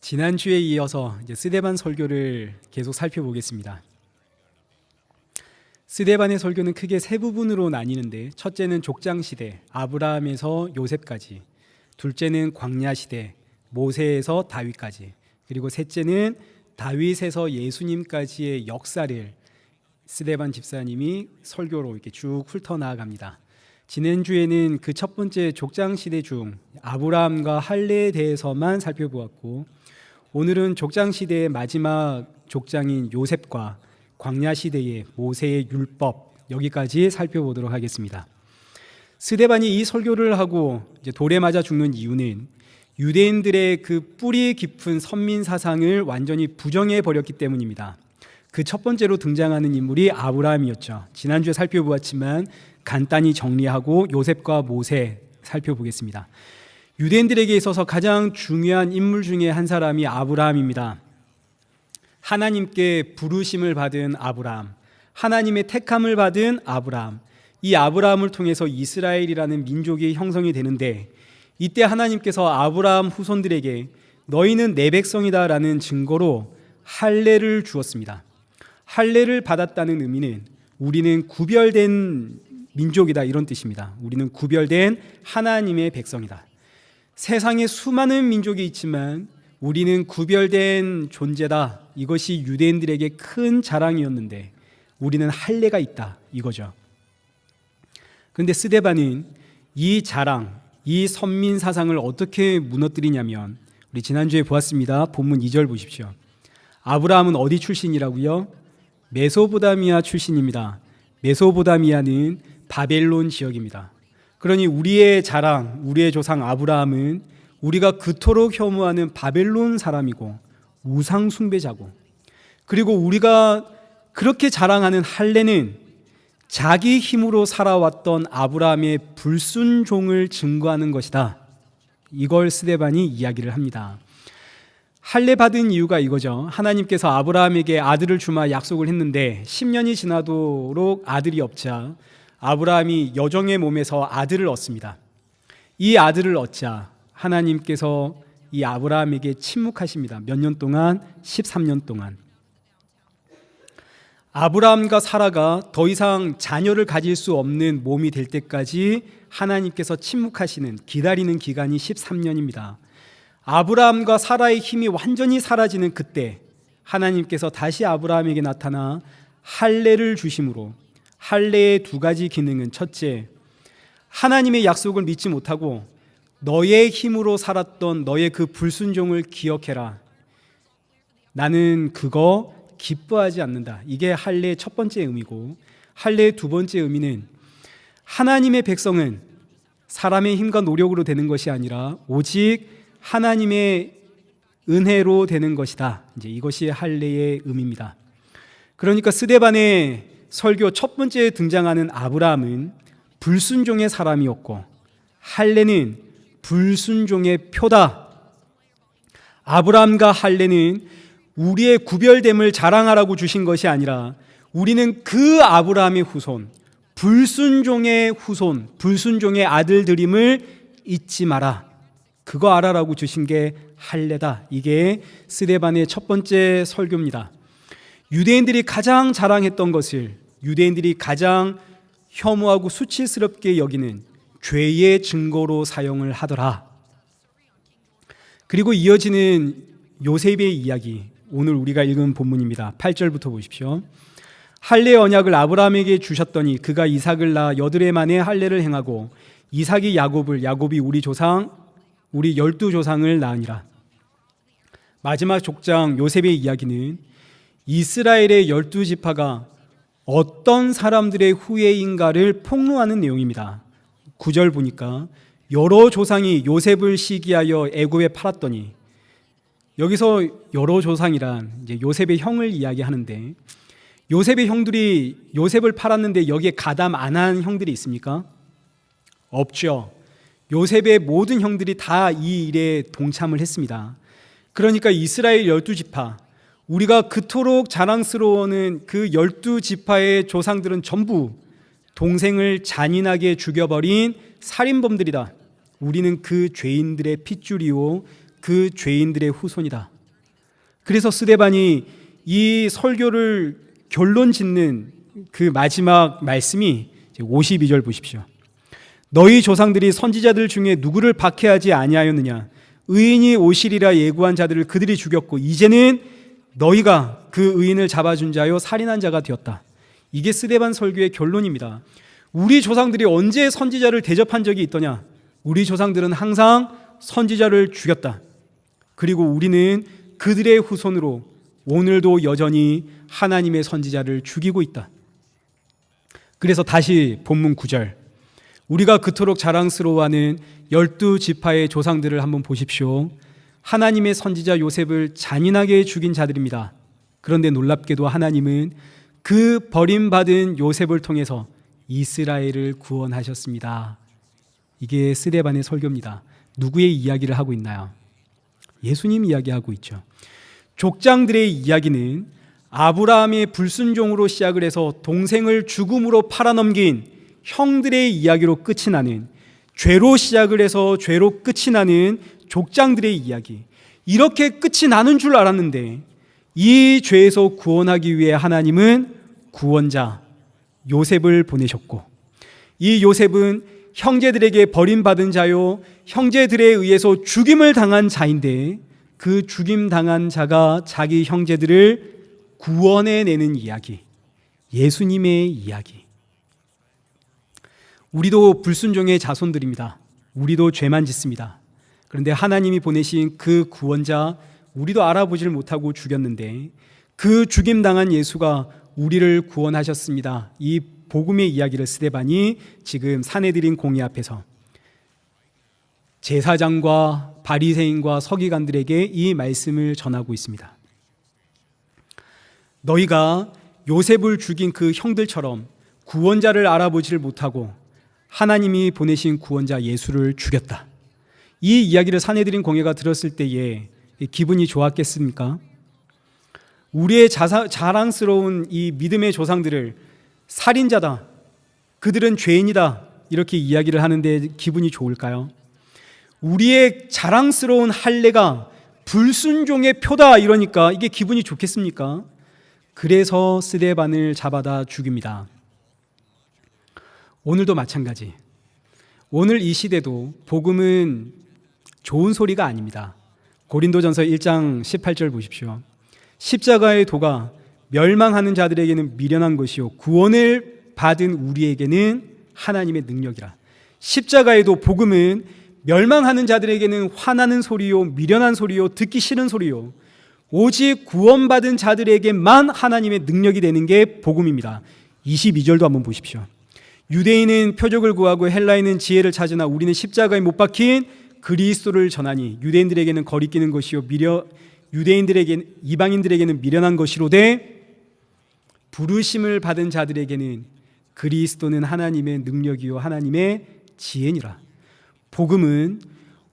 지난주에 이어서 스데반 설교를 계속 살펴보겠습니다. 스데반의 설교는 크게 세 부분으로 나뉘는데, 첫째는 족장시대 아브라함에서 요셉까지, 둘째는 광야시대 모세에서 다윗까지, 그리고 셋째는 다윗에서 예수님까지의 역사를 스데반 집사님이 설교로 이렇게 쭉 훑어나갑니다. 지난주에는 그 첫 번째 족장시대 중 아브라함과 할례에 대해서만 살펴보았고, 오늘은 족장시대의 마지막 족장인 요셉과 광야시대의 모세의 율법, 여기까지 살펴보도록 하겠습니다. 스데반이 이 설교를 하고 돌에 맞아 죽는 이유는 유대인들의 그 뿌리 깊은 선민 사상을 완전히 부정해 버렸기 때문입니다. 그 첫 번째로 등장하는 인물이 아브라함이었죠. 지난주에 살펴보았지만 간단히 정리하고 요셉과 모세 살펴보겠습니다. 유대인들에게 있어서 가장 중요한 인물 중에 한 사람이 아브라함입니다. 하나님께 부르심을 받은 아브라함, 하나님의 택함을 받은 아브라함, 이 아브라함을 통해서 이스라엘이라는 민족이 형성이 되는데, 이때 하나님께서 아브라함 후손들에게 너희는 내 백성이다 라는 증거로 할례를 주었습니다. 할례를 받았다는 의미는 우리는 구별된 민족이다, 이런 뜻입니다. 우리는 구별된 하나님의 백성이다. 세상에 수많은 민족이 있지만 우리는 구별된 존재다, 이것이 유대인들에게 큰 자랑이었는데 우리는 할례가 있다, 이거죠. 그런데 스데반은 이 자랑, 이 선민 사상을 어떻게 무너뜨리냐면, 우리 지난주에 보았습니다. 본문 2절 보십시오. 아브라함은 어디 출신이라고요? 메소포타미아 출신입니다. 메소포타미아는 바벨론 지역입니다. 그러니 우리의 자랑, 우리의 조상 아브라함은 우리가 그토록 혐오하는 바벨론 사람이고 우상 숭배자고, 그리고 우리가 그렇게 자랑하는 할례는 자기 힘으로 살아왔던 아브라함의 불순종을 증거하는 것이다. 이걸 스데반이 이야기를 합니다. 할례 받은 이유가 이거죠. 하나님께서 아브라함에게 아들을 주마 약속을 했는데 10년이 지나도록 아들이 없자 아브라함이 여종의 몸에서 아들을 얻습니다. 이 아들을 얻자 하나님께서 이 아브라함에게 침묵하십니다. 몇 년 동안? 13년 동안. 아브라함과 사라가 더 이상 자녀를 가질 수 없는 몸이 될 때까지 하나님께서 침묵하시는, 기다리는 기간이 13년입니다. 아브라함과 사라의 힘이 완전히 사라지는 그때 하나님께서 다시 아브라함에게 나타나 할례를 주심으로, 할례의 두 가지 기능은, 첫째, 하나님의 약속을 믿지 못하고 너의 힘으로 살았던 너의 그 불순종을 기억해라. 나는 그거 기뻐하지 않는다. 이게 할례의 첫 번째 의미고, 할례의 두 번째 의미는 하나님의 백성은 사람의 힘과 노력으로 되는 것이 아니라 오직 하나님의 은혜로 되는 것이다. 이제 이것이 할례의 의미입니다. 그러니까 스데반의 설교 첫 번째에 등장하는 아브라함은 불순종의 사람이었고, 할례는 불순종의 표다. 아브라함과 할례는 우리의 구별됨을 자랑하라고 주신 것이 아니라 우리는 그 아브라함의 후손, 불순종의 후손, 불순종의 아들들임을 잊지 마라. 그거 알아라고 주신 게 할례다. 이게 스데반의 첫 번째 설교입니다. 유대인들이 가장 자랑했던 것을 유대인들이 가장 혐오하고 수치스럽게 여기는 죄의 증거로 사용을 하더라. 그리고 이어지는 요셉의 이야기, 오늘 우리가 읽은 본문입니다. 8절부터 보십시오. 할례 언약을 아브라함에게 주셨더니 그가 이삭을 낳아 여드레 만에 할례를 행하고 이삭이 야곱을, 야곱이 우리 12조상을 낳으니라. 마지막 족장 요셉의 이야기는 이스라엘의 12지파가 어떤 사람들의 후예인가를 폭로하는 내용입니다. 9절 보니까 여러 조상이 요셉을 시기하여 애굽에 팔았더니, 여기서 여러 조상이란 이제 요셉의 형을 이야기하는데, 요셉의 형들이 요셉을 팔았는데 여기에 가담 안 한 형들이 있습니까? 없죠. 요셉의 모든 형들이 다 이 일에 동참을 했습니다. 그러니까 이스라엘 12지파, 우리가 그토록 자랑스러워하는 그 12지파의 조상들은 전부 동생을 잔인하게 죽여버린 살인범들이다. 우리는 그 죄인들의 핏줄이요 그 죄인들의 후손이다. 그래서 스데반이 이 설교를 결론 짓는 그 마지막 말씀이 52절 보십시오. 너희 조상들이 선지자들 중에 누구를 박해하지 아니하였느냐? 의인이 오시리라 예고한 자들을 그들이 죽였고 이제는 너희가 그 의인을 잡아준 자요 살인한 자가 되었다. 이게 스데반 설교의 결론입니다. 우리 조상들이 언제 선지자를 대접한 적이 있더냐? 우리 조상들은 항상 선지자를 죽였다. 그리고 우리는 그들의 후손으로 오늘도 여전히 하나님의 선지자를 죽이고 있다. 그래서 다시 본문 9절, 우리가 그토록 자랑스러워하는 12지파의 조상들을 한번 보십시오. 하나님의 선지자 요셉을 잔인하게 죽인 자들입니다. 그런데 놀랍게도 하나님은 그 버림받은 요셉을 통해서 이스라엘을 구원하셨습니다. 이게 스데반의 설교입니다. 누구의 이야기를 하고 있나요? 예수님 이야기하고 있죠. 족장들의 이야기는 아브라함의 불순종으로 시작을 해서 동생을 죽음으로 팔아넘긴 형들의 이야기로 끝이 나는, 죄로 시작을 해서 죄로 끝이 나는 족장들의 이야기, 이렇게 끝이 나는 줄 알았는데 이 죄에서 구원하기 위해 하나님은 구원자 요셉을 보내셨고, 이 요셉은 형제들에게 버림받은 자요 형제들에 의해서 죽임을 당한 자인데 그 죽임당한 자가 자기 형제들을 구원해내는 이야기, 예수님의 이야기. 우리도 불순종의 자손들입니다. 우리도 죄만 짓습니다. 그런데 하나님이 보내신 그 구원자, 우리도 알아보질 못하고 죽였는데 그 죽임당한 예수가 우리를 구원하셨습니다. 이 복음의 이야기를 스데반이 지금 사내들인 공회 앞에서 제사장과 바리새인과 서기관들에게 이 말씀을 전하고 있습니다. 너희가 요셉을 죽인 그 형들처럼 구원자를 알아보지를 못하고 하나님이 보내신 구원자 예수를 죽였다. 이 이야기를 사내들인 공회가 들었을 때에 기분이 좋았겠습니까? 우리의 자랑스러운 이 믿음의 조상들을 살인자다, 그들은 죄인이다, 이렇게 이야기를 하는데 기분이 좋을까요? 우리의 자랑스러운 할례가 불순종의 표다 이러니까 이게 기분이 좋겠습니까? 그래서 스데반을 잡아다 죽입니다. 오늘도 마찬가지. 오늘 이 시대도 복음은 좋은 소리가 아닙니다. 고린도전서 1장 18절 보십시오. 십자가의 도가 멸망하는 자들에게는 미련한 것이요 구원을 받은 우리에게는 하나님의 능력이라. 십자가에도 복음은 멸망하는 자들에게는 화나는 소리요 미련한 소리요 듣기 싫은 소리요 오직 구원받은 자들에게만 하나님의 능력이 되는 게 복음입니다. 22절도 한번 보십시오. 유대인은 표적을 구하고 헬라인은 지혜를 찾으나 우리는 십자가에 못 박힌 그리스도를 전하니 유대인들에게는 거리끼는 것이요 이방인들에게는 미련한 것이로되 부르심을 받은 자들에게는 그리스도는 하나님의 능력이요 하나님의 지혜니라. 복음은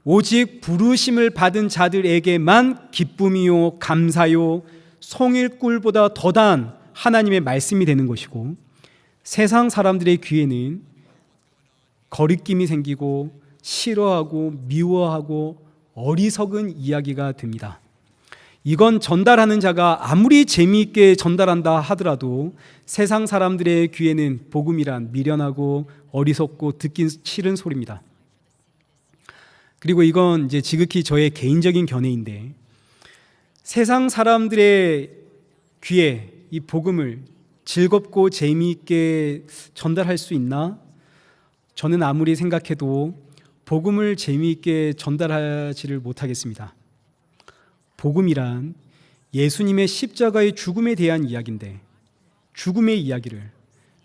오직 부르심을 받은 자들에게만 기쁨이요 감사요 송일꿀보다 더단 하나님의 말씀이 되는 것이고, 세상 사람들의 귀에는 거리낌이 생기고 싫어하고 미워하고 어리석은 이야기가 됩니다. 이건 전달하는 자가 아무리 재미있게 전달한다 하더라도 세상 사람들의 귀에는 복음이란 미련하고 어리석고 듣기 싫은 소리입니다. 그리고 이건 이제 지극히 저의 개인적인 견해인데, 세상 사람들의 귀에 이 복음을 즐겁고 재미있게 전달할 수 있나? 저는 아무리 생각해도 복음을 재미있게 전달하지를 못하겠습니다. 복음이란 예수님의 십자가의 죽음에 대한 이야기인데, 죽음의 이야기를,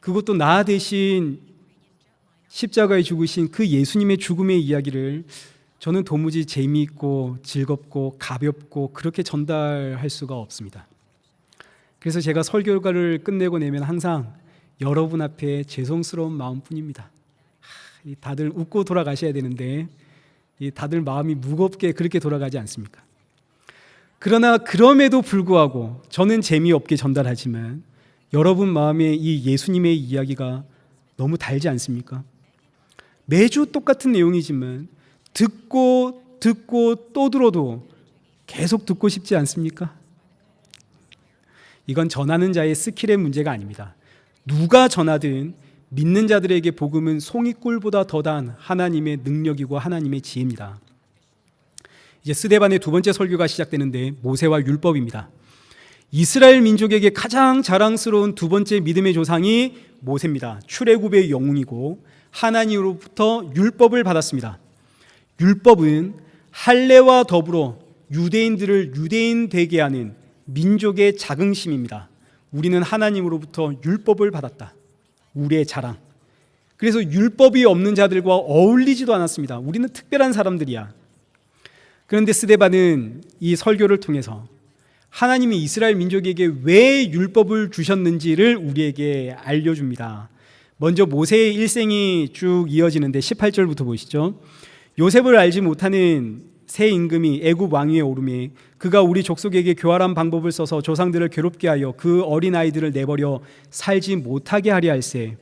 그것도 나 대신 십자가에 죽으신 그 예수님의 죽음의 이야기를 저는 도무지 재미있고 즐겁고 가볍고 그렇게 전달할 수가 없습니다. 그래서 제가 설교를 끝내고 내면 항상 여러분 앞에 죄송스러운 마음뿐입니다. 다들 웃고 돌아가셔야 되는데 다들 마음이 무겁게 그렇게 돌아가지 않습니까? 그러나 그럼에도 불구하고 저는 재미없게 전달하지만 여러분 마음에 이 예수님의 이야기가 너무 달지 않습니까? 매주 똑같은 내용이지만 듣고 듣고 또 들어도 계속 듣고 싶지 않습니까? 이건 전하는 자의 스킬의 문제가 아닙니다. 누가 전하든 믿는 자들에게 복음은 송이꿀보다 더단 하나님의 능력이고 하나님의 지혜입니다. 이제 스데반의 두 번째 설교가 시작되는데 모세와 율법입니다. 이스라엘 민족에게 가장 자랑스러운 두 번째 믿음의 조상이 모세입니다. 출애굽의 영웅이고 하나님으로부터 율법을 받았습니다. 율법은 할례와 더불어 유대인들을 유대인 되게 하는 민족의 자긍심입니다. 우리는 하나님으로부터 율법을 받았다. 우리의 자랑. 그래서 율법이 없는 자들과 어울리지도 않았습니다. 우리는 특별한 사람들이야. 그런데 스데반은 이 설교를 통해서 하나님이 이스라엘 민족에게 왜 율법을 주셨는지를 우리에게 알려줍니다. 먼저 모세의 일생이 쭉 이어지는데 18절부터 보시죠. 요셉을 알지 못하는 새 임금이 애굽 왕위에 오르매 그가 우리 족속에게 교활한 방법을 써서 조상들을 괴롭게 하여 그 어린아이들을 내버려 살지 못하게 하려 할세.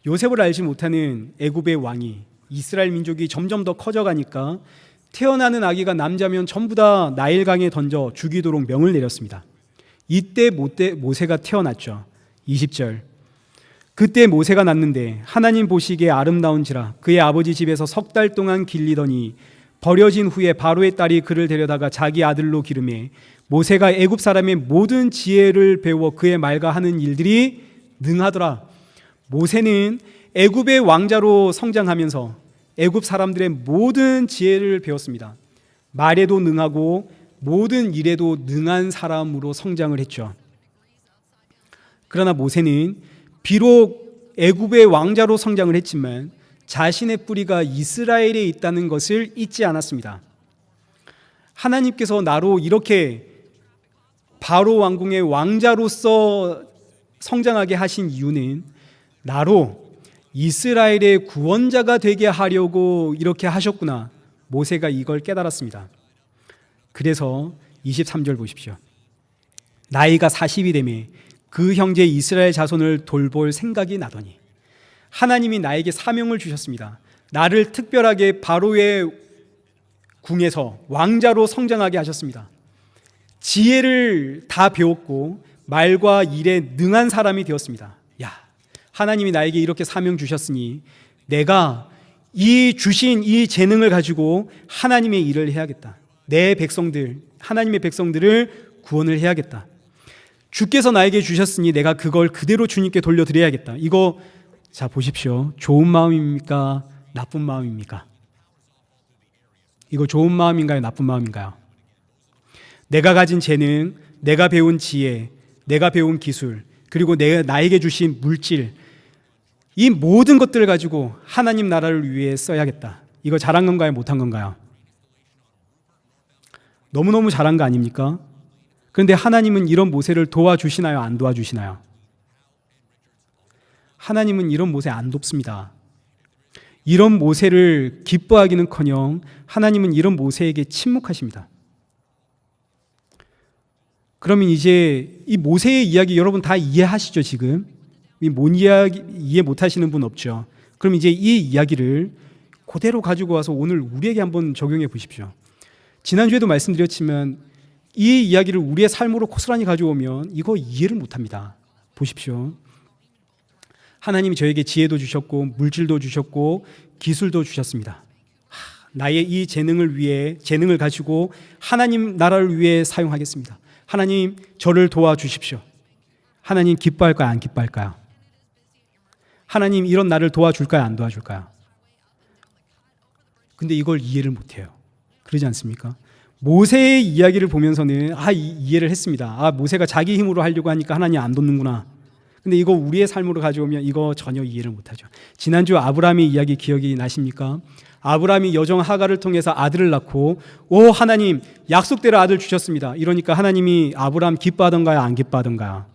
요셉을 알지 못하는 애굽의 왕이 이스라엘 민족이 점점 더 커져가니까 태어나는 아기가 남자면 전부 다 나일강에 던져 죽이도록 명을 내렸습니다. 이때 모세가 태어났죠. 20절. 그때 모세가 낳는데 하나님 보시기에 아름다운지라 그의 아버지 집에서 석 달 동안 길리더니 버려진 후에 바로의 딸이 그를 데려다가 자기 아들로 기르매 모세가 애굽 사람의 모든 지혜를 배워 그의 말과 하는 일들이 능하더라. 모세는 애굽의 왕자로 성장하면서 애굽 사람들의 모든 지혜를 배웠습니다. 말에도 능하고 모든 일에도 능한 사람으로 성장을 했죠. 그러나 모세는 비록 애굽의 왕자로 성장을 했지만 자신의 뿌리가 이스라엘에 있다는 것을 잊지 않았습니다. 하나님께서 나로 이렇게 바로 왕궁의 왕자로서 성장하게 하신 이유는 나로 이스라엘의 구원자가 되게 하려고 이렇게 하셨구나. 모세가 이걸 깨달았습니다. 그래서 23절 보십시오. 나이가 40이 되매 그 형제 이스라엘 자손을 돌볼 생각이 나더니 하나님이 나에게 사명을 주셨습니다. 나를 특별하게 바로의 궁에서 왕자로 성장하게 하셨습니다. 지혜를 다 배웠고 말과 일에 능한 사람이 되었습니다. 야, 하나님이 나에게 이렇게 사명 주셨으니 내가 이 주신 이 재능을 가지고 하나님의 일을 해야겠다. 내 백성들, 하나님의 백성들을 구원을 해야겠다. 주께서 나에게 주셨으니 내가 그걸 그대로 주님께 돌려드려야겠다. 이거 자 보십시오. 좋은 마음입니까? 나쁜 마음입니까? 이거 좋은 마음인가요? 나쁜 마음인가요? 내가 가진 재능, 내가 배운 지혜, 내가 배운 기술, 그리고 나에게 주신 물질, 이 모든 것들을 가지고 하나님 나라를 위해 써야겠다. 이거 잘한 건가요? 못한 건가요? 너무너무 잘한 거 아닙니까? 그런데 하나님은 이런 모세를 도와주시나요? 안 도와주시나요? 하나님은 이런 모세 안 돕습니다. 이런 모세를 기뻐하기는커녕 하나님은 이런 모세에게 침묵하십니다. 그러면 이제 이 모세의 이야기 여러분 다 이해하시죠? 지금 뭔 이야기 이해 못하시는 분 없죠? 그럼 이제 이 이야기를 그대로 가지고 와서 오늘 우리에게 한번 적용해 보십시오. 지난주에도 말씀드렸지만 이 이야기를 우리의 삶으로 고스란히 가져오면 이거 이해를 못합니다. 보십시오. 하나님이 저에게 지혜도 주셨고 물질도 주셨고 기술도 주셨습니다. 나의 이 재능을 가지고 하나님 나라를 위해 사용하겠습니다. 하나님 저를 도와주십시오. 하나님 기뻐할까요? 안 기뻐할까요? 하나님 이런 나를 도와줄까요? 안 도와줄까요? 근데 이걸 이해를 못해요. 그러지 않습니까? 모세의 이야기를 보면서는 이해를 했습니다. 모세가 자기 힘으로 하려고 하니까 하나님 안 돕는구나. 근데 이거 우리의 삶으로 가져오면 이거 전혀 이해를 못하죠. 지난주 아브라함의 이야기 기억이 나십니까? 아브라함이 여종 하갈을 통해서 아들을 낳고 오 하나님 약속대로 아들 주셨습니다. 이러니까 하나님이 아브라함 기뻐하던가요? 안 기뻐하던가요?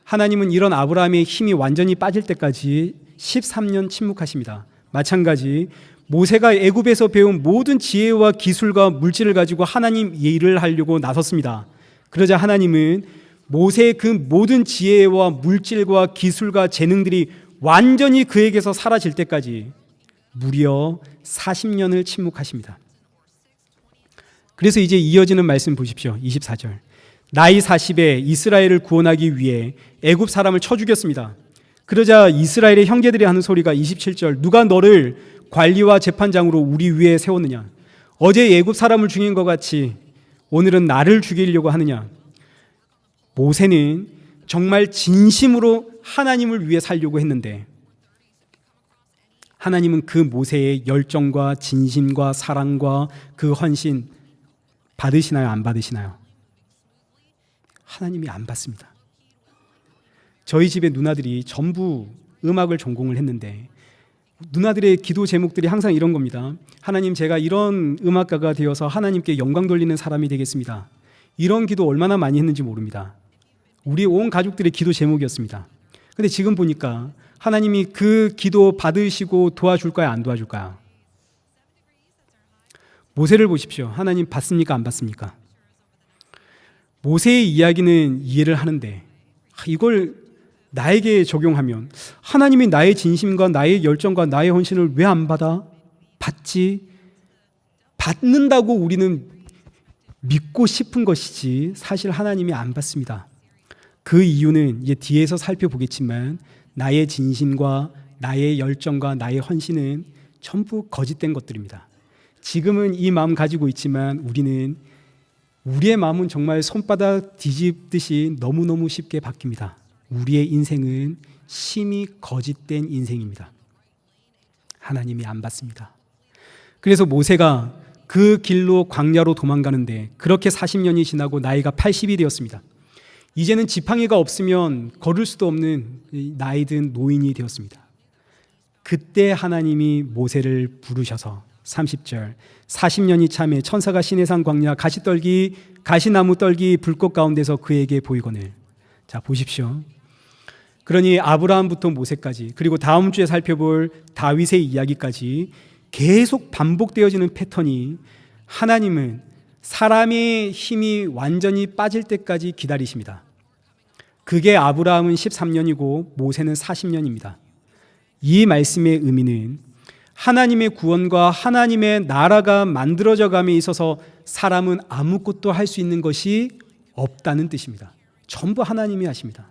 하나님은 이런 아브라함의 힘이 완전히 빠질 때까지 13년 침묵하십니다. 마찬가지 모세가 애굽에서 배운 모든 지혜와 기술과 물질을 가지고 하나님 일을 하려고 나섰습니다. 그러자 하나님은 모세의 그 모든 지혜와 물질과 기술과 재능들이 완전히 그에게서 사라질 때까지 무려 40년을 침묵하십니다. 그래서 이제 이어지는 말씀 보십시오. 24절. 나이 40에 이스라엘을 구원하기 위해 애굽 사람을 쳐 죽였습니다. 그러자 이스라엘의 형제들이 하는 소리가 27절. 누가 너를 관리와 재판장으로 우리 위에 세웠느냐? 어제 애굽 사람을 죽인 것 같이 오늘은 나를 죽이려고 하느냐? 모세는 정말 진심으로 하나님을 위해 살려고 했는데 하나님은 그 모세의 열정과 진심과 사랑과 그 헌신 받으시나요? 안 받으시나요? 하나님이 안 받습니다. 저희 집의 누나들이 전부 음악을 전공을 했는데 누나들의 기도 제목들이 항상 이런 겁니다. 하나님, 제가 이런 음악가가 되어서 하나님께 영광 돌리는 사람이 되겠습니다. 이런 기도 얼마나 많이 했는지 모릅니다. 우리 온 가족들의 기도 제목이었습니다. 근데 지금 보니까 하나님이 그 기도 받으시고 도와줄까요? 안 도와줄까요? 모세를 보십시오. 하나님 받습니까? 안 받습니까? 모세의 이야기는 이해를 하는데 이걸 나에게 적용하면 하나님이 나의 진심과 나의 열정과 나의 헌신을 왜 안 받아? 받지. 받는다고 우리는 믿고 싶은 것이지 사실 하나님이 안 받습니다. 그 이유는 이제 뒤에서 살펴보겠지만 나의 진심과 나의 열정과 나의 헌신은 전부 거짓된 것들입니다. 지금은 이 마음 가지고 있지만 우리의 마음은 정말 손바닥 뒤집듯이 너무너무 쉽게 바뀝니다. 우리의 인생은 심히 거짓된 인생입니다. 하나님이 안 받습니다. 그래서 모세가 그 길로 광야로 도망가는데 그렇게 40년이 지나고 나이가 80이 되었습니다. 이제는 지팡이가 없으면 걸을 수도 없는 나이든 노인이 되었습니다. 그때 하나님이 모세를 부르셔서 30절 40년이 참에 천사가 시내산 광야 가시떨기 가시나무 떨기 불꽃 가운데서 그에게 보이거늘. 자, 보십시오. 그러니 아브라함부터 모세까지 그리고 다음 주에 살펴볼 다윗의 이야기까지 계속 반복되어지는 패턴이 하나님은 사람의 힘이 완전히 빠질 때까지 기다리십니다. 그게 아브라함은 13년이고 모세는 40년입니다. 이 말씀의 의미는 하나님의 구원과 하나님의 나라가 만들어져 감에 있어서 사람은 아무것도 할 수 있는 것이 없다는 뜻입니다. 전부 하나님이 하십니다.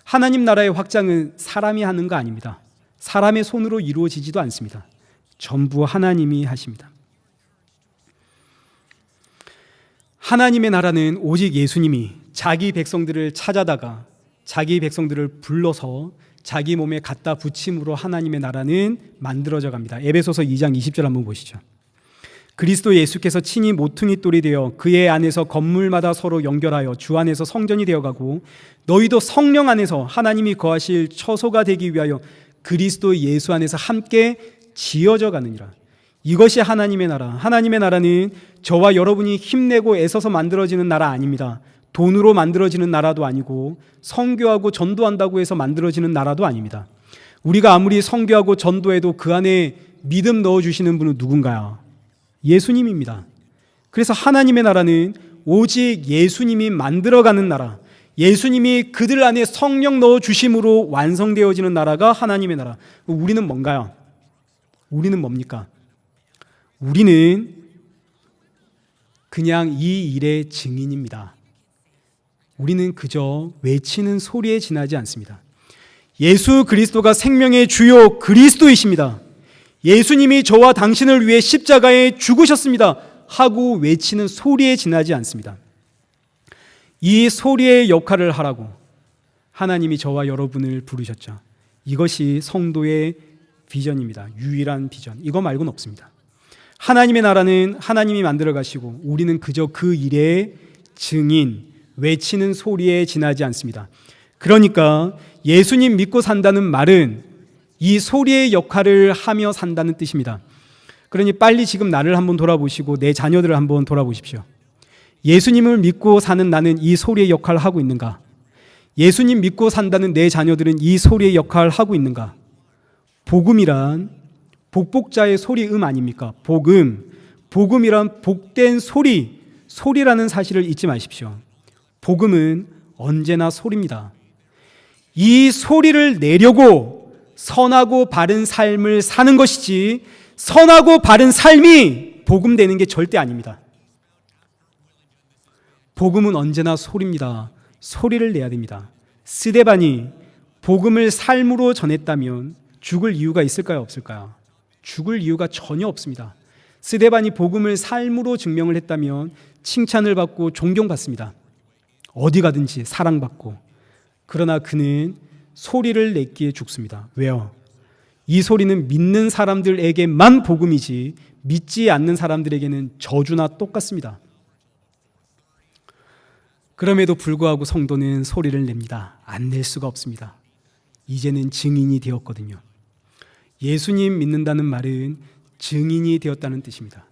하나님 나라의 확장은 사람이 하는 거 아닙니다. 사람의 손으로 이루어지지도 않습니다. 전부 하나님이 하십니다. 하나님의 나라는 오직 예수님이 자기 백성들을 찾아다가 자기 백성들을 불러서 자기 몸에 갖다 붙임으로 하나님의 나라는 만들어져 갑니다. 에베소서 2장 20절 한번 보시죠. 그리스도 예수께서 친히 모퉁이 돌이 되어 그의 안에서 건물마다 서로 연결하여 주 안에서 성전이 되어가고 너희도 성령 안에서 하나님이 거하실 처소가 되기 위하여 그리스도 예수 안에서 함께 지어져 가느니라. 이것이 하나님의 나라. 하나님의 나라는 저와 여러분이 힘내고 애써서 만들어지는 나라 아닙니다. 돈으로 만들어지는 나라도 아니고 선교하고 전도한다고 해서 만들어지는 나라도 아닙니다. 우리가 아무리 선교하고 전도해도 그 안에 믿음 넣어주시는 분은 누군가요? 예수님입니다. 그래서 하나님의 나라는 오직 예수님이 만들어가는 나라, 예수님이 그들 안에 성령 넣어주심으로 완성되어지는 나라가 하나님의 나라. 우리는 뭔가요? 우리는 뭡니까? 우리는 그냥 이 일의 증인입니다. 우리는 그저 외치는 소리에 지나지 않습니다. 예수 그리스도가 생명의 주요 그리스도이십니다. 예수님이 저와 당신을 위해 십자가에 죽으셨습니다 하고 외치는 소리에 지나지 않습니다. 이 소리의 역할을 하라고 하나님이 저와 여러분을 부르셨죠. 이것이 성도의 비전입니다. 유일한 비전. 이거 말고는 없습니다. 하나님의 나라는 하나님이 만들어 가시고 우리는 그저 그 일의 증인, 외치는 소리에 지나지 않습니다. 그러니까 예수님 믿고 산다는 말은 이 소리의 역할을 하며 산다는 뜻입니다. 그러니 빨리 지금 나를 한번 돌아보시고 내 자녀들을 한번 돌아보십시오. 예수님을 믿고 사는 나는 이 소리의 역할을 하고 있는가? 예수님 믿고 산다는 내 자녀들은 이 소리의 역할을 하고 있는가? 복음이란 복복자의 소리 아닙니까? 복음이란 복된 소리라는 사실을 잊지 마십시오. 복음은 언제나 소리입니다. 이 소리를 내려고 선하고 바른 삶을 사는 것이지 선하고 바른 삶이 복음 되는 게 절대 아닙니다. 복음은 언제나 소리입니다. 소리를 내야 됩니다. 스데반이 복음을 삶으로 전했다면 죽을 이유가 있을까요? 없을까요? 죽을 이유가 전혀 없습니다. 스데반이 복음을 삶으로 증명을 했다면 칭찬을 받고 존경받습니다. 어디 가든지 사랑받고. 그러나 그는 소리를 냈기에 죽습니다. 왜요? 이 소리는 믿는 사람들에게만 복음이지 믿지 않는 사람들에게는 저주나 똑같습니다. 그럼에도 불구하고 성도는 소리를 냅니다. 안 낼 수가 없습니다. 이제는 증인이 되었거든요. 예수님 믿는다는 말은 증인이 되었다는 뜻입니다.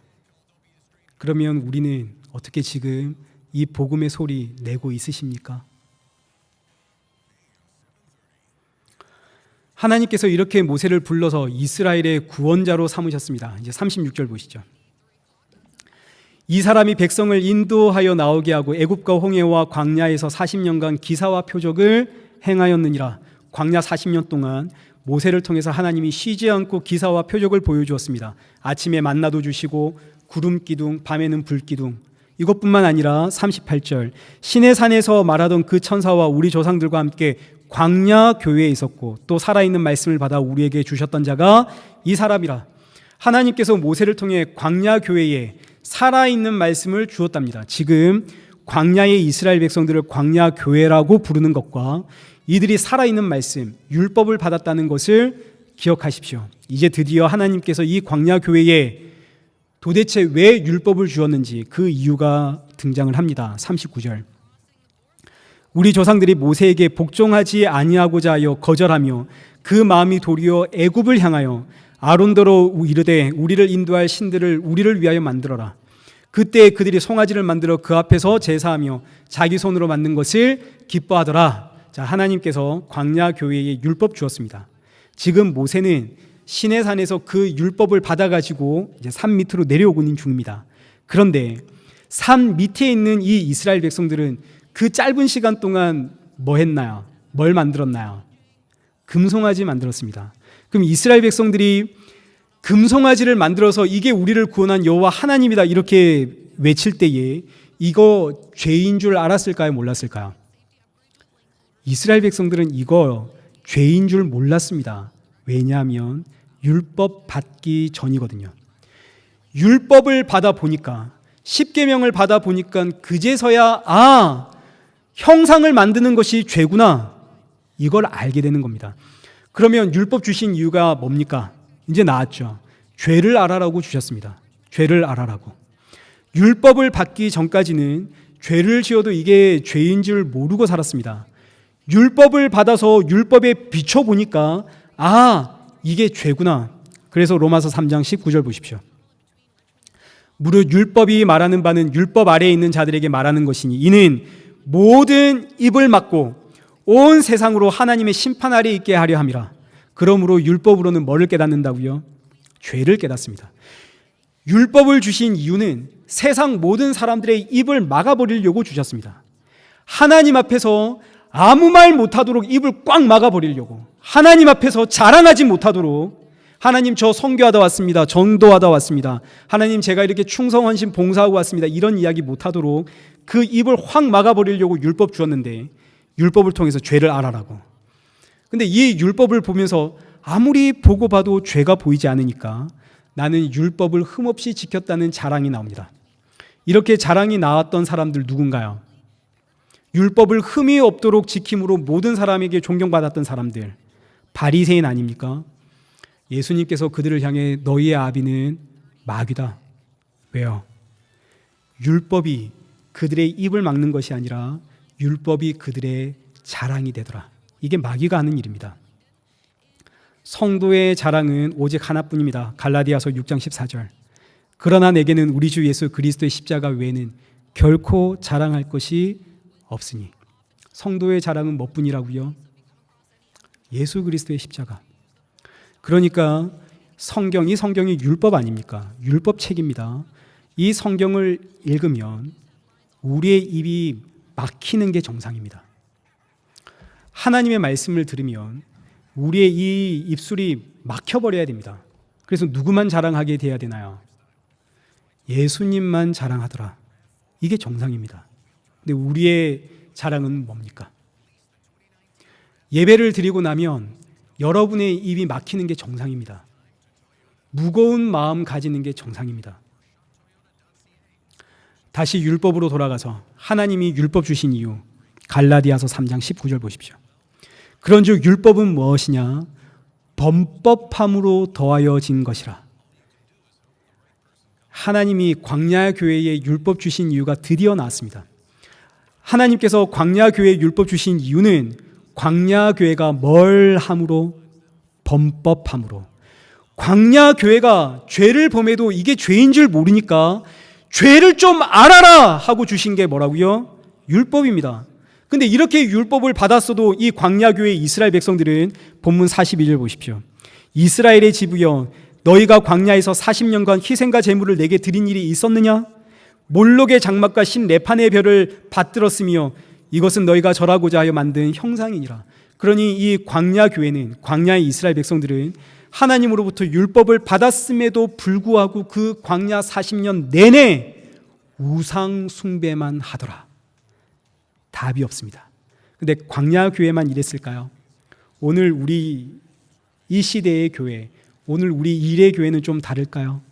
그러면 우리는 어떻게 지금 이 복음의 소리 내고 있으십니까? 하나님께서 이렇게 모세를 불러서 이스라엘의 구원자로 삼으셨습니다. 이제 36절 보시죠. 이 사람이 백성을 인도하여 나오게 하고 애굽과 홍해와 광야에서 40년간 기사와 표적을 행하였느니라. 광야 40년 동안 모세를 통해서 하나님이 쉬지 않고 기사와 표적을 보여주었습니다. 아침에 만나도 주시고 구름 기둥, 밤에는 불 기둥. 이것뿐만 아니라 38절 시내산에서 말하던 그 천사와 우리 조상들과 함께 광야 교회에 있었고 또 살아있는 말씀을 받아 우리에게 주셨던 자가 이 사람이라. 하나님께서 모세를 통해 광야 교회에 살아있는 말씀을 주었답니다. 지금 광야의 이스라엘 백성들을 광야 교회라고 부르는 것과 이들이 살아있는 말씀, 율법을 받았다는 것을 기억하십시오. 이제 드디어 하나님께서 이 광야 교회에 도대체 왜 율법을 주었는지 그 이유가 등장을 합니다. 39절 우리 조상들이 모세에게 복종하지 아니하고자 하여 거절하며 그 마음이 도리어 애굽을 향하여 아론더러 이르되 우리를 인도할 신들을 우리를 위하여 만들어라. 그때 그들이 송아지를 만들어 그 앞에서 제사하며 자기 손으로 만든 것을 기뻐하더라. 자, 하나님께서 광야 교회에 율법 주었습니다. 지금 모세는 시내산에서 그 율법을 받아가지고 이제 산 밑으로 내려오고 있는 중입니다. 그런데 산 밑에 있는 이 이스라엘 백성들은 그 짧은 시간 동안 뭐 했나요? 뭘 만들었나요? 금송아지 만들었습니다. 그럼 이스라엘 백성들이 금송아지를 만들어서 이게 우리를 구원한 여호와 하나님이다 이렇게 외칠 때에 이거 죄인 줄 알았을까요? 몰랐을까요? 이스라엘 백성들은 이거 죄인 줄 몰랐습니다. 왜냐하면 율법 받기 전이거든요. 율법을 받아 보니까, 십계명을 받아 보니까 그제서야 형상을 만드는 것이 죄구나 이걸 알게 되는 겁니다. 그러면 율법 주신 이유가 뭡니까? 이제 나왔죠. 죄를 알아라고 주셨습니다. 죄를 알아라고. 율법을 받기 전까지는 죄를 지어도 이게 죄인 줄 모르고 살았습니다. 율법을 받아서 율법에 비춰보니까 이게 죄구나. 그래서 로마서 3장 19절 보십시오. 무릇 율법이 말하는 바는 율법 아래에 있는 자들에게 말하는 것이니 이는 모든 입을 막고 온 세상으로 하나님의 심판 아래에 있게 하려 함이라. 그러므로 율법으로는 뭐를 깨닫는다고요? 죄를 깨닫습니다. 율법을 주신 이유는 세상 모든 사람들의 입을 막아버리려고 주셨습니다. 하나님 앞에서 아무 말 못하도록 입을 꽉 막아버리려고, 하나님 앞에서 자랑하지 못하도록, 하나님 저 선교하다 왔습니다, 전도하다 왔습니다, 하나님 제가 이렇게 충성 헌신 봉사하고 왔습니다, 이런 이야기 못하도록 그 입을 확 막아버리려고 율법 주었는데, 율법을 통해서 죄를 알아라고. 근데 이 율법을 보면서 아무리 보고 봐도 죄가 보이지 않으니까 나는 율법을 흠없이 지켰다는 자랑이 나옵니다. 이렇게 자랑이 나왔던 사람들 누군가요? 율법을 흠이 없도록 지킴으로 모든 사람에게 존경받았던 사람들, 바리새인 아닙니까? 예수님께서 그들을 향해 너희의 아비는 마귀다. 왜요? 율법이 그들의 입을 막는 것이 아니라 율법이 그들의 자랑이 되더라. 이게 마귀가 하는 일입니다. 성도의 자랑은 오직 하나뿐입니다. 갈라디아서 6장 14절. 그러나 내게는 우리 주 예수 그리스도의 십자가 외에는 결코 자랑할 것이 없으니. 성도의 자랑은 뭐뿐이라고요? 예수 그리스도의 십자가. 그러니까 이 성경이 율법 아닙니까? 율법 책입니다. 이 성경을 읽으면 우리의 입이 막히는 게 정상입니다. 하나님의 말씀을 들으면 우리의 이 입술이 막혀버려야 됩니다. 그래서 누구만 자랑하게 돼야 되나요? 예수님만 자랑하더라. 이게 정상입니다. 근데 우리의 자랑은 뭡니까? 예배를 드리고 나면 여러분의 입이 막히는 게 정상입니다. 무거운 마음 가지는 게 정상입니다. 다시 율법으로 돌아가서 하나님이 율법 주신 이유, 갈라디아서 3장 19절 보십시오. 그런즉 율법은 무엇이냐? 범법함으로 더하여진 것이라. 하나님이 광야 교회에 율법 주신 이유가 드디어 나왔습니다. 하나님께서 광야 교회에 율법 주신 이유는 광야 교회가 뭘 함으로? 범법함으로. 광야 교회가 죄를 범해도 이게 죄인 줄 모르니까 죄를 좀 알아라 하고 주신 게 뭐라고요? 율법입니다. 근데 이렇게 율법을 받았어도 이 광야 교회 이스라엘 백성들은 본문 42절 보십시오. 이스라엘의 지부여, 너희가 광야에서 40년간 희생과 제물을 내게 드린 일이 있었느냐? 몰록의 장막과 신 레판의 별을 받들었으며 이것은 너희가 절하고자 하여 만든 형상이니라. 그러니 이 광야 교회는, 광야의 이스라엘 백성들은 하나님으로부터 율법을 받았음에도 불구하고 그 광야 40년 내내 우상 숭배만 하더라. 답이 없습니다. 근데 광야 교회만 이랬을까요? 오늘 우리 이 시대의 교회, 오늘 우리 일의 교회는 좀 다를까요?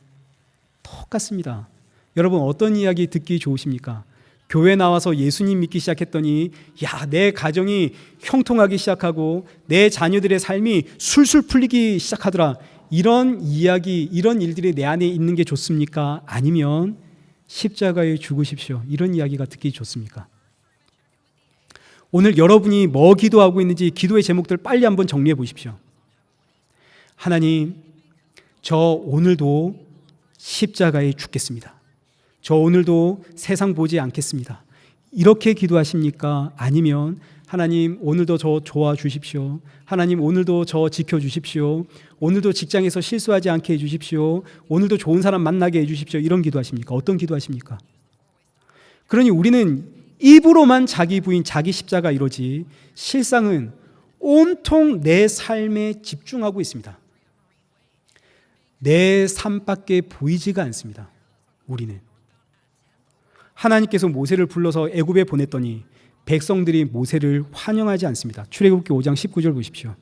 똑같습니다. 여러분 어떤 이야기 듣기 좋으십니까? 교회 나와서 예수님 믿기 시작했더니 내 가정이 형통하기 시작하고 내 자녀들의 삶이 술술 풀리기 시작하더라. 이런 이야기, 이런 일들이 내 안에 있는 게 좋습니까? 아니면 십자가에 죽으십시오, 이런 이야기가 듣기 좋습니까? 오늘 여러분이 뭐 기도하고 있는지 기도의 제목들 빨리 한번 정리해 보십시오. 하나님, 저 오늘도 십자가에 죽겠습니다. 저 오늘도 세상 보지 않겠습니다. 이렇게 기도하십니까? 아니면 하나님 오늘도 저 도와주십시오. 하나님 오늘도 저 지켜주십시오. 오늘도 직장에서 실수하지 않게 해주십시오. 오늘도 좋은 사람 만나게 해주십시오. 이런 기도하십니까? 어떤 기도하십니까? 그러니 우리는 입으로만 자기 부인, 자기 십자가 이러지 실상은 온통 내 삶에 집중하고 있습니다. 내 삶밖에 보이지가 않습니다. 우리는 하나님께서 모세를 불러서 애굽에 보냈더니 백성들이 모세를 환영하지 않습니다. 출애굽기 5장 19절 보십시오.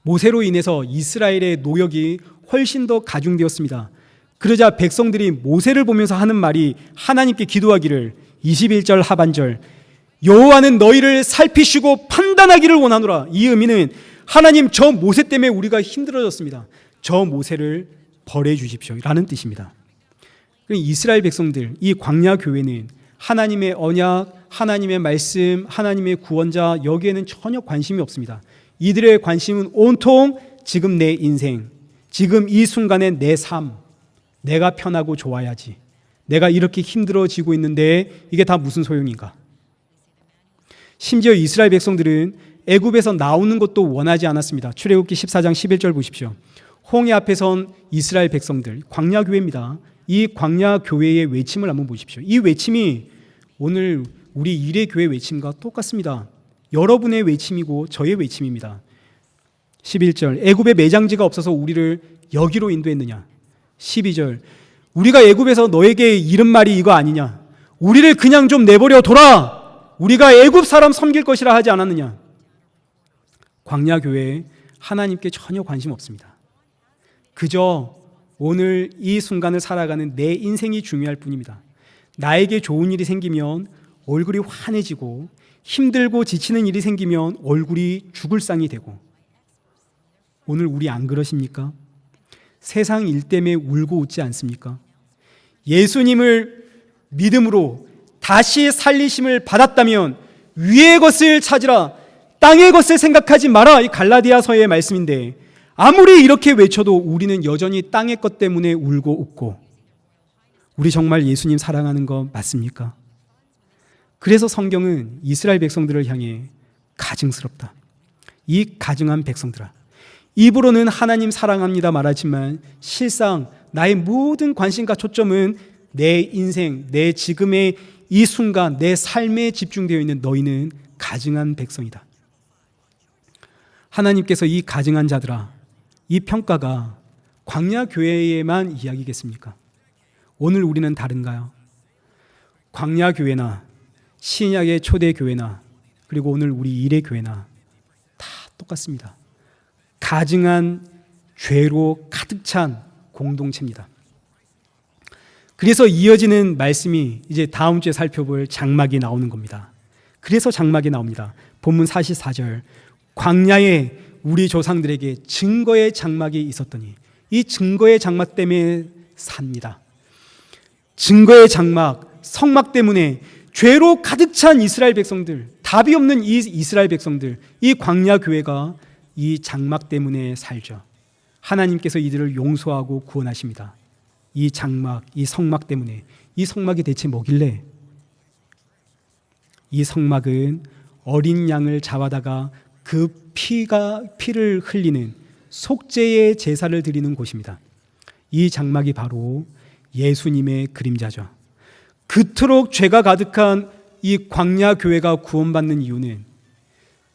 모세로 인해서 이스라엘의 노역이 훨씬 더 가중되었습니다. 그러자 백성들이 모세를 보면서 하는 말이, 하나님께 기도하기를 21절 하반절, 여호와는 너희를 살피시고 판단하기를 원하노라. 이 의미는 하나님, 저 모세 때문에 우리가 힘들어졌습니다. 저 모세를 벌해 주십시오 라는 뜻입니다. 이스라엘 백성들, 이 광야 교회는 하나님의 언약, 하나님의 말씀, 하나님의 구원자, 여기에는 전혀 관심이 없습니다. 이들의 관심은 온통 지금 내 인생, 지금 이 순간의 내 삶, 내가 편하고 좋아야지, 내가 이렇게 힘들어지고 있는데 이게 다 무슨 소용인가? 심지어 이스라엘 백성들은 애굽에서 나오는 것도 원하지 않았습니다. 출애굽기 14장 11절 보십시오. 홍해 앞에 선 이스라엘 백성들, 광야 교회입니다. 이 광야 교회의 외침을 한번 보십시오. 이 외침이 오늘 우리 일의 교회 외침과 똑같습니다. 여러분의 외침이고 저의 외침입니다. 11절, 애굽에 매장지가 없어서 우리를 여기로 인도했느냐. 12절, 우리가 애굽에서 너에게 이른 말이 이거 아니냐. 우리를 그냥 좀 내버려 둬라. 우리가 애굽 사람 섬길 것이라 하지 않았느냐. 광야 교회에 하나님께 전혀 관심 없습니다. 그저 오늘 이 순간을 살아가는 내 인생이 중요할 뿐입니다. 나에게 좋은 일이 생기면 얼굴이 환해지고, 힘들고 지치는 일이 생기면 얼굴이 죽을 상이 되고. 오늘 우리 안 그러십니까? 세상 일 때문에 울고 웃지 않습니까? 예수님을 믿음으로 다시 살리심을 받았다면 위의 것을 찾으라, 땅의 것을 생각하지 마라. 이 갈라디아서의 말씀인데, 아무리 이렇게 외쳐도 우리는 여전히 땅의 것 때문에 울고 웃고. 우리 정말 예수님 사랑하는 거 맞습니까? 그래서 성경은 이스라엘 백성들을 향해 가증스럽다. 이 가증한 백성들아, 입으로는 하나님 사랑합니다 말하지만 실상 나의 모든 관심과 초점은 내 인생, 내 지금의 이 순간, 내 삶에 집중되어 있는 너희는 가증한 백성이다. 하나님께서 이 가증한 자들아, 이 평가가 광야 교회에만 이야기겠습니까? 오늘 우리는 다른가요? 광야 교회나 신약의 초대 교회나 그리고 오늘 우리 일의 교회나 다 똑같습니다. 가증한 죄로 가득 찬 공동체입니다. 그래서 이어지는 말씀이 이제 다음 주에 살펴볼 장막이 나오는 겁니다. 그래서 장막이 나옵니다. 본문 44절, 광야에 우리 조상들에게 증거의 장막이 있었더니, 이 증거의 장막 때문에 삽니다. 증거의 장막, 성막 때문에 죄로 가득 찬 이스라엘 백성들, 답이 없는 이 이스라엘 백성들, 이 광야 교회가 이 장막 때문에 살죠. 하나님께서 이들을 용서하고 구원하십니다. 이 장막, 이 성막 때문에. 이 성막이 대체 뭐길래? 이 성막은 어린 양을 잡아다가 그 피를 흘리는 속죄의 제사를 드리는 곳입니다. 이 장막이 바로 예수님의 그림자죠. 그토록 죄가 가득한 이 광야 교회가 구원받는 이유는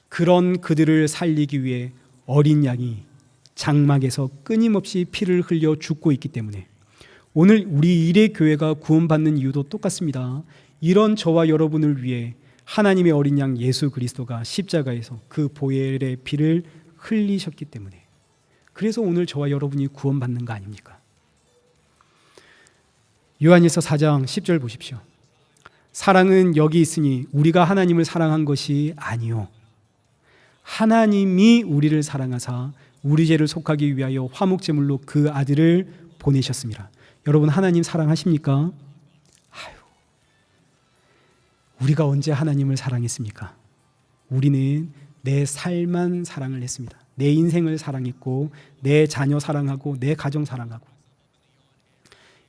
그런 그들을 살리기 위해 어린 양이 장막에서 끊임없이 피를 흘려 죽고 있기 때문에, 오늘 우리 일의 교회가 구원받는 이유도 똑같습니다. 이런 저와 여러분을 위해 하나님의 어린 양 예수 그리스도가 십자가에서 그 보혈의 피를 흘리셨기 때문에, 그래서 오늘 저와 여러분이 구원받는 거 아닙니까? 요한일서 4장 10절 보십시오. 사랑은 여기 있으니 우리가 하나님을 사랑한 것이 아니요 하나님이 우리를 사랑하사 우리 죄를 속하기 위하여 화목제물로 그 아들을 보내셨습니다. 여러분, 하나님 사랑하십니까? 우리가 언제 하나님을 사랑했습니까? 우리는 내 삶만 사랑을 했습니다. 내 인생을 사랑했고, 내 자녀 사랑하고, 내 가정 사랑하고,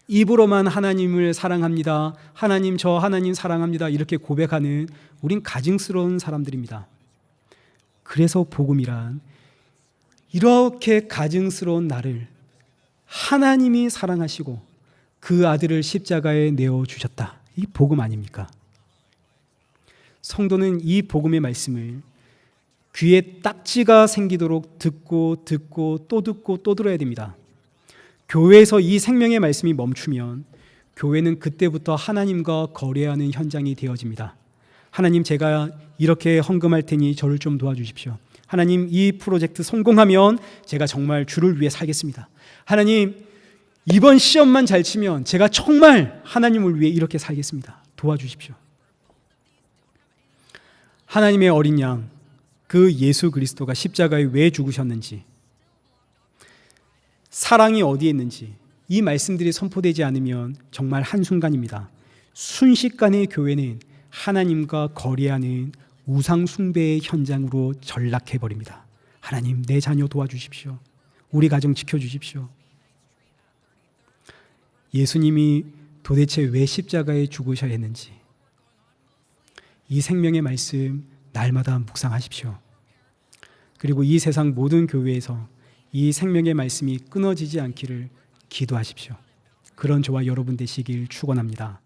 입으로만 하나님을 사랑합니다, 하나님 저 하나님 사랑합니다 이렇게 고백하는 우린 가증스러운 사람들입니다. 그래서 복음이란 이렇게 가증스러운 나를 하나님이 사랑하시고 그 아들을 십자가에 내어주셨다, 이 복음 아닙니까? 성도는 이 복음의 말씀을 귀에 딱지가 생기도록 듣고 또 듣고 또 들어야 됩니다. 교회에서 이 생명의 말씀이 멈추면 교회는 그때부터 하나님과 거래하는 현장이 되어집니다. 하나님, 제가 이렇게 헌금할 테니 저를 좀 도와주십시오. 하나님, 이 프로젝트 성공하면 제가 정말 주를 위해 살겠습니다. 하나님, 이번 시험만 잘 치면 제가 정말 하나님을 위해 이렇게 살겠습니다. 도와주십시오. 하나님의 어린 양, 그 예수 그리스도가 십자가에 왜 죽으셨는지, 사랑이 어디에 있는지 이 말씀들이 선포되지 않으면 정말 한순간입니다. 순식간에 교회는 하나님과 거래하는 우상 숭배의 현장으로 전락해버립니다. 하나님, 내 자녀 도와주십시오. 우리 가정 지켜주십시오. 예수님이 도대체 왜 십자가에 죽으셔야 했는지 이 생명의 말씀 날마다 묵상하십시오. 그리고 이 세상 모든 교회에서 이 생명의 말씀이 끊어지지 않기를 기도하십시오. 그런 저와 여러분 되시길 축원합니다.